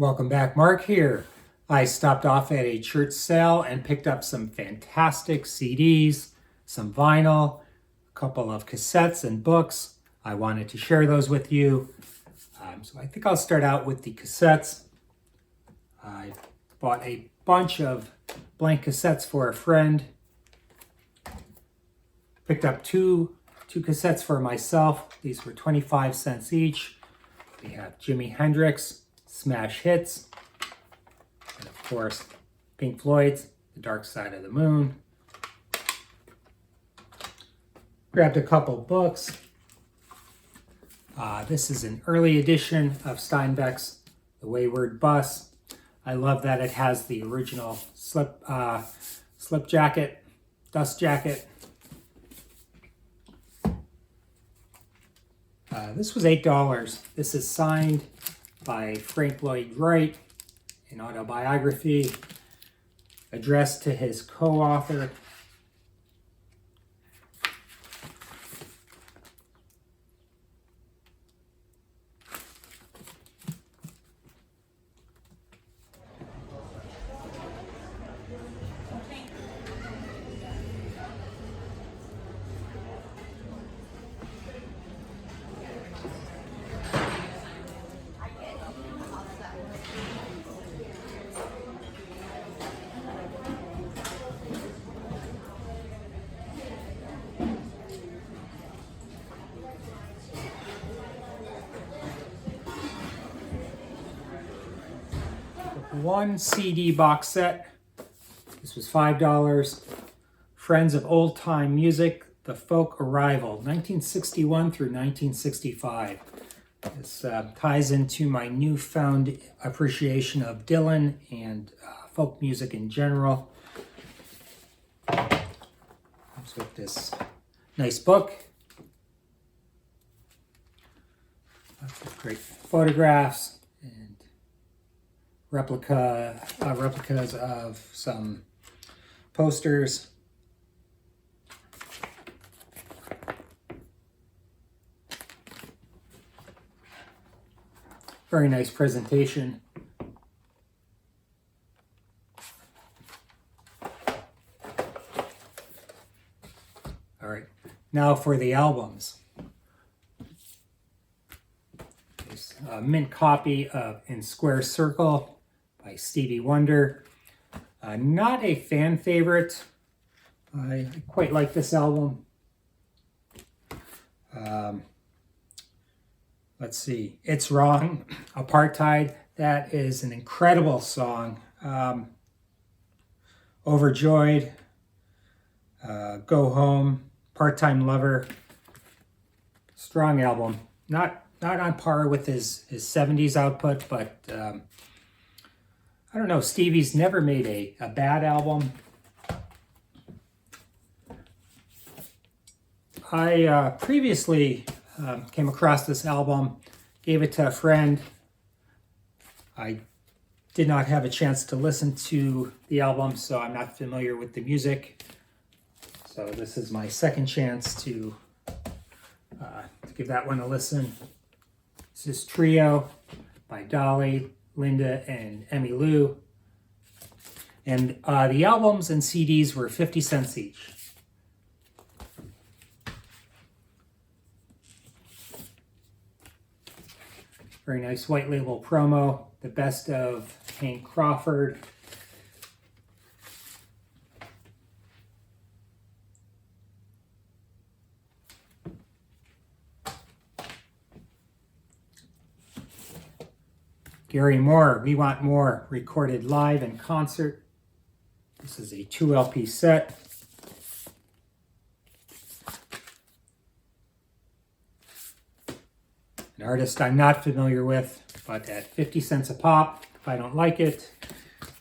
Welcome back, Mark here. I stopped off at a church sale and picked up some fantastic CDs, some vinyl, a couple of cassettes and books. I wanted to share those with you. So I think I'll start out with the cassettes. I bought a bunch of blank cassettes for a friend. Picked up two cassettes for myself. These were 25 cents each. We have Jimi Hendrix, Smash Hits, and of course, Pink Floyd's The Dark Side of the Moon. Grabbed a couple books. This is an early edition of Steinbeck's The Wayward Bus. I love that it has the original slip jacket, dust jacket. This was $8. This is signed by Frank Lloyd Wright, an autobiography addressed to his co-author. One CD box set. This was $5. Friends of Old Time Music, The Folk Arrival, 1961 through 1965. This ties into my newfound appreciation of Dylan and folk music in general. Comes with this nice book. Lots of great photographs and replicas of some posters. Very nice presentation. All right, now for the albums. There's a mint copy of In Square Circle by Stevie Wonder. Not a fan favorite. I quite like this album. Let's see. It's Wrong, Apartheid. That is an incredible song. Overjoyed, Go Home, Part-Time Lover. Strong album. Not on par with his 70s output, but I don't know, Stevie's never made a bad album. I previously came across this album, gave it to a friend. I did not have a chance to listen to the album, so I'm not familiar with the music. So this is my second chance to give that one a listen. This is Trio by Dolly, Linda, and Emmylou. And the albums and CDs were 50 cents each. Very nice white label promo. The best of Hank Crawford. Gary Moore, We Want More, recorded live in concert. This is a 2 LP set. An artist I'm not familiar with, but at 50 cents a pop, if I don't like it,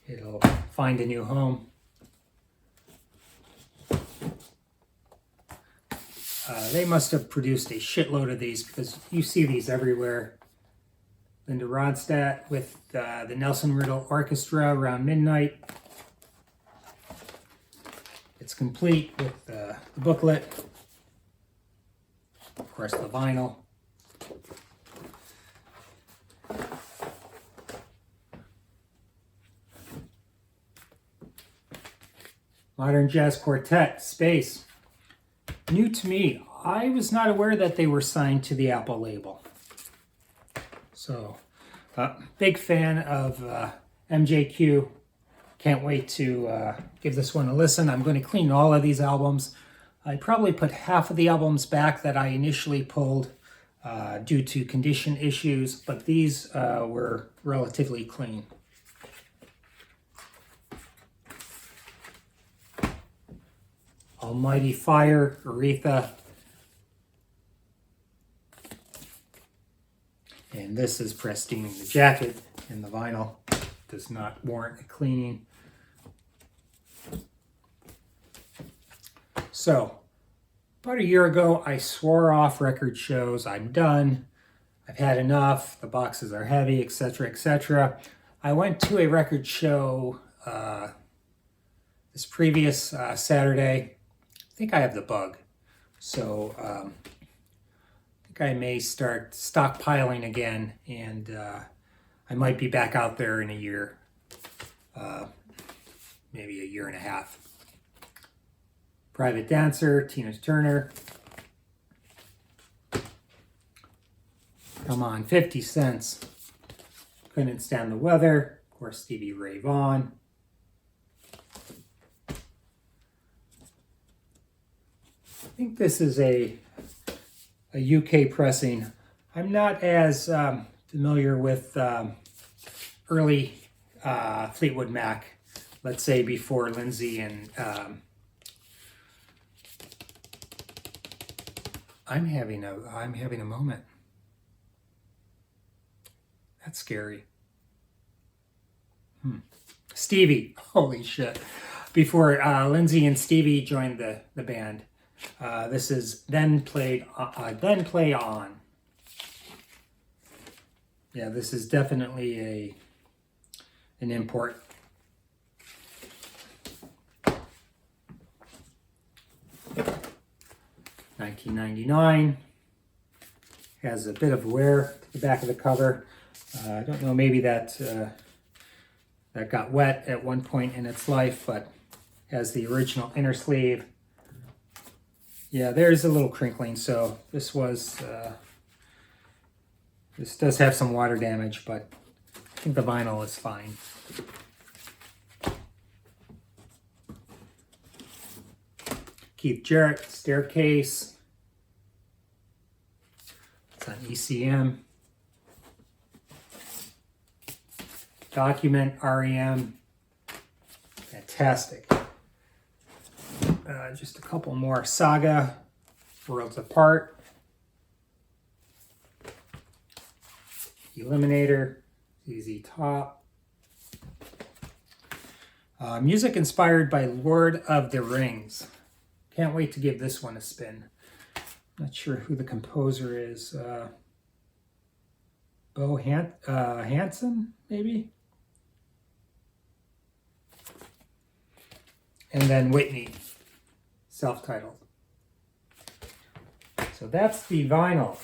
it'll find a new home. They must have produced a shitload of these because you see these everywhere. Linda Ronstadt with the Nelson Riddle Orchestra around midnight. It's complete with the booklet. Of course, the vinyl. Modern Jazz Quartet, Space. New to me. I was not aware that they were signed to the Apple label. So, big fan of MJQ. Can't wait to give this one a listen. I'm going to clean all of these albums. I probably put half of the albums back that I initially pulled due to condition issues, but these were relatively clean. Almighty Fire, Aretha. And this is pristine. The jacket and the vinyl does not warrant a cleaning. So, about a year ago, I swore off record shows. I'm done. I've had enough. The boxes are heavy, etc., etc. I went to a record show this previous Saturday. I think I have the bug. So, I think I may start stockpiling again, and I might be back out there in a year, maybe a year and a half. Private Dancer, Tina Turner. Come on, 50 Cents. Couldn't Stand the Weather. Of course, Stevie Ray Vaughan. I think this is a UK pressing. I'm not as familiar with early Fleetwood Mac, let's say before Lindsay and I'm having a moment. That's scary. Stevie, holy shit! Before Lindsay and Stevie joined the band, this is Then Play On. Yeah, this is definitely an import. $19.99. Has a bit of wear to the back of the cover. I don't know, maybe that got wet at one point in its life, but has the original inner sleeve. Yeah, there's a little crinkling, so this was this does have some water damage, but I think the vinyl is fine. Keith Jarrett, Staircase. It's on ECM. Document, R.E.M. Fantastic. Just a couple more. Saga, Worlds Apart. Eliminator, ZZ Top. Music inspired by Lord of the Rings. Can't wait to give this one a spin. Not sure who the composer is. Bo Hansen, maybe? And then Whitney, self-titled. So that's the vinyl.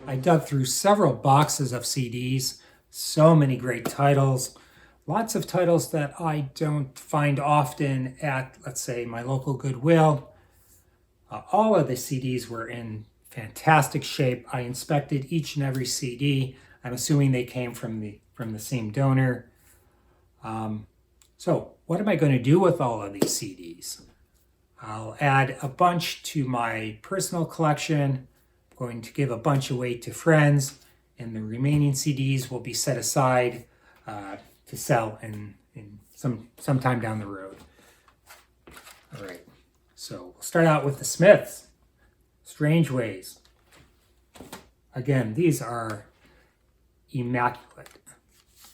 I dug through several boxes of CDs, so many great titles, lots of titles that I don't find often at, let's say, my local Goodwill. All of the CDs were in fantastic shape. I inspected each and every CD. I'm assuming they came from the same donor. So what am I going to do with all of these CDs? I'll add a bunch to my personal collection. I'm going to give a bunch away to friends, and the remaining CDs will be set aside to sell in sometime down the road. All right, so we'll start out with the Smiths, Strange Ways. Again, these are immaculate.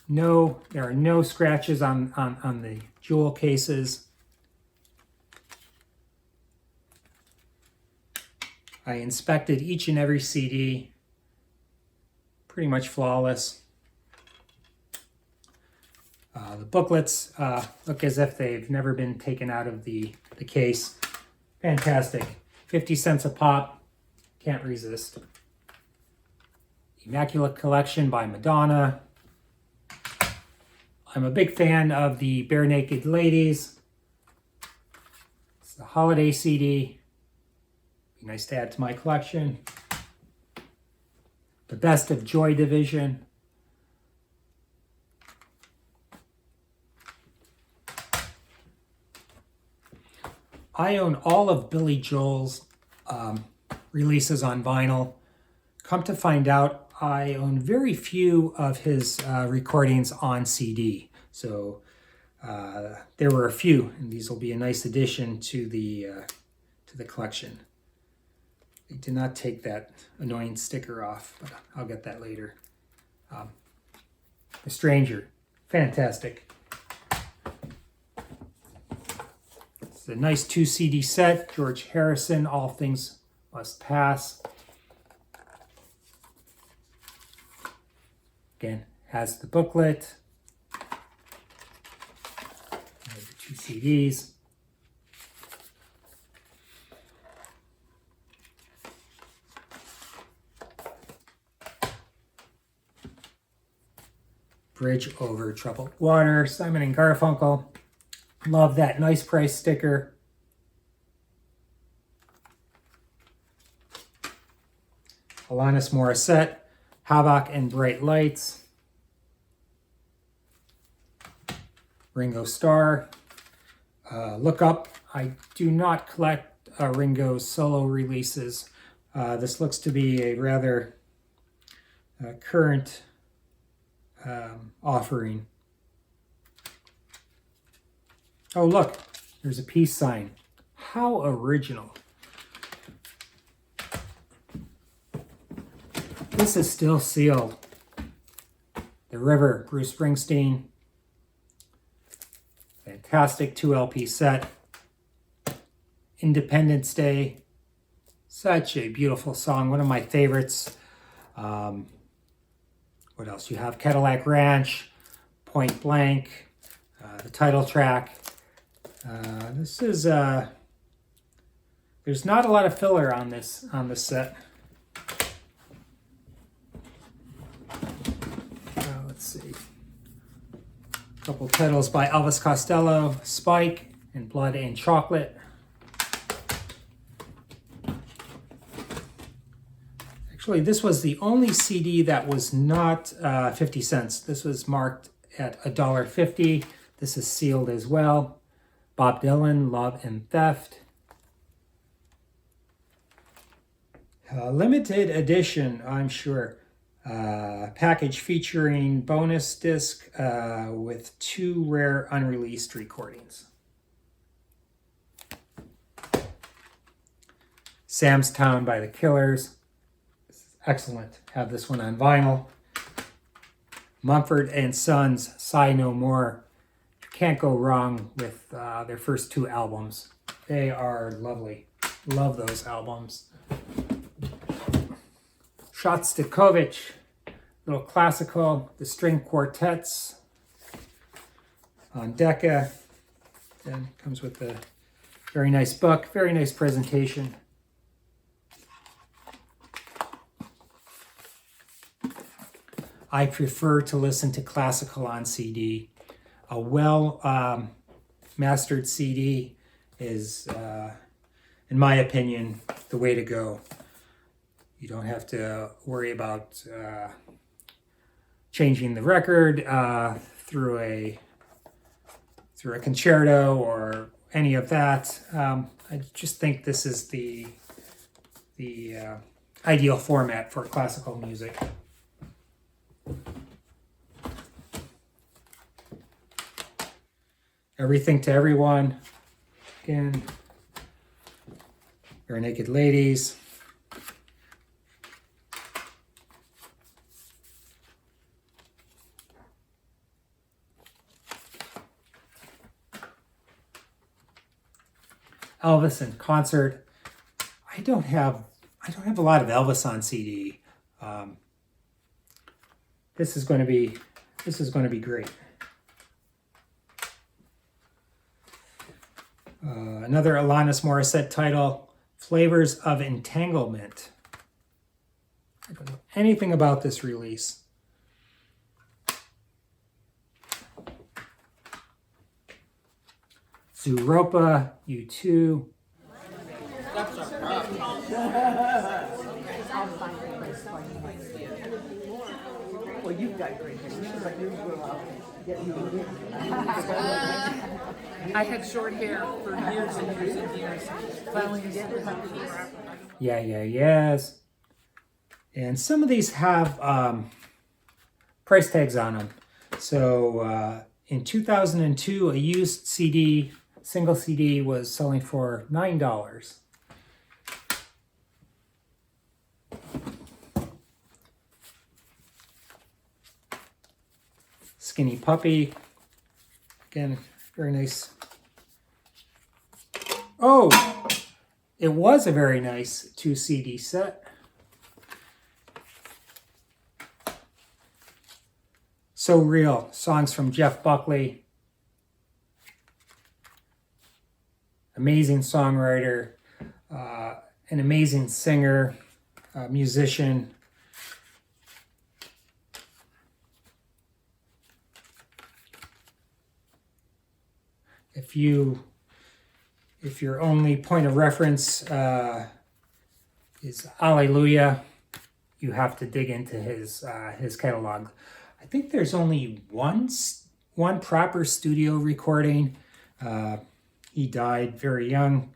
No, there are no scratches on the jewel cases. I inspected each and every CD, pretty much flawless. The booklets look as if they've never been taken out of the case. Fantastic. 50 cents a pop. Can't resist. Immaculate Collection by Madonna. I'm a big fan of the Barenaked Ladies. It's the holiday CD. Be nice to add to my collection. The Best of Joy Division. I own all of Billy Joel's releases on vinyl. Come to find out, I own very few of his recordings on CD. So there were a few, and these will be a nice addition to the collection. I did not take that annoying sticker off, but I'll get that later. The Stranger, fantastic. It's a nice 2 CD set. George Harrison, All Things Must Pass. Again, has the booklet. There's the 2 CDs. Bridge Over Troubled Water, Simon and Garfunkel. Love that nice price sticker. Alanis Morissette, Havoc and Bright Lights. Ringo Starr, Look Up. I do not collect Ringo's solo releases. This looks to be a rather current offering. Oh, look, there's a peace sign. How original. This is still sealed. The River, Bruce Springsteen. Fantastic 2 LP set. Independence Day. Such a beautiful song. One of my favorites. What else? You have Cadillac Ranch, Point Blank, the title track. This is there's not a lot of filler on this set. Let's see. A couple titles by Elvis Costello, Spike, and Blood and Chocolate. Actually, this was the only CD that was not 50 cents. This was marked at $1.50. This is sealed as well. Bob Dylan, Love and Theft. Limited edition, I'm sure. Package featuring bonus disc with 2 rare unreleased recordings. Sam's Town by the Killers. Excellent. Have this one on vinyl. Mumford and Sons, Sigh No More. Can't go wrong with their first 2 albums. They are lovely. Love those albums. Shostakovich, little classical, the string quartets on Decca. And comes with a very nice book, very nice presentation. I prefer to listen to classical on CD. A well mastered CD is, in my opinion, the way to go. You don't have to worry about changing the record through a concerto or any of that. I just think this is the ideal format for classical music. Everything to Everyone. Again, Barenaked Ladies. Elvis in concert. I don't have a lot of Elvis on CD. This is going to be great. Another Alanis Morissette title, Flavors of Entanglement. I don't know anything about this release. Zooropa, U2. Well, you've got great hair. But yours will get you. I had short hair for years and years and years. Finally, Yes. And some of these have price tags on them. So in 2002, a used CD, single CD, was selling for $9. Skinny Puppy. Again, very nice. Oh, it was a very nice 2 CD set. So Real, songs from Jeff Buckley. Amazing songwriter, an amazing singer, musician. If your only point of reference is Alleluia, you have to dig into his catalog. I think there's only one proper studio recording. He died very young.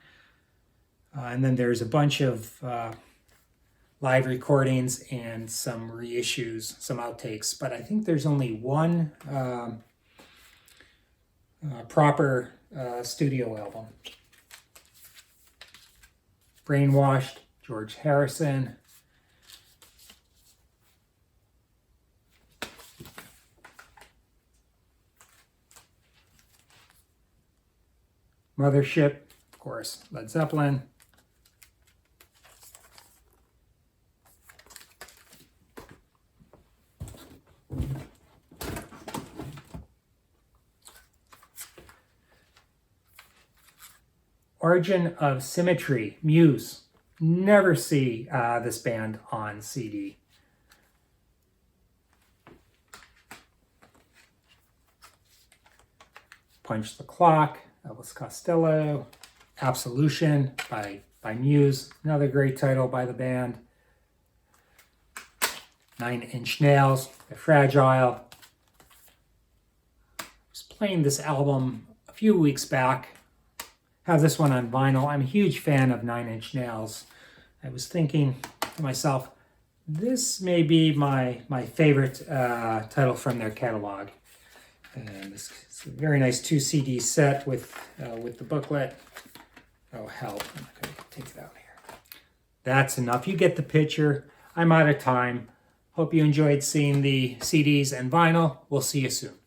And then there's a bunch of live recordings and some reissues, some outtakes. But I think there's only one proper studio album. Brainwashed, George Harrison. Mothership, of course, Led Zeppelin. Origin of Symmetry, Muse. Never see this band on CD. Punch the Clock, Elvis Costello. Absolution by Muse, another great title by the band. 9 Inch Nails, The Fragile. I was playing this album a few weeks back. Have this one on vinyl. I'm a huge fan of 9 Inch Nails. I was thinking to myself, this may be my favorite title from their catalog. And this is a very nice 2 CD set with the booklet. Oh, hell, I'm not going to take it out here. That's enough. You get the picture. I'm out of time. Hope you enjoyed seeing the CDs and vinyl. We'll see you soon.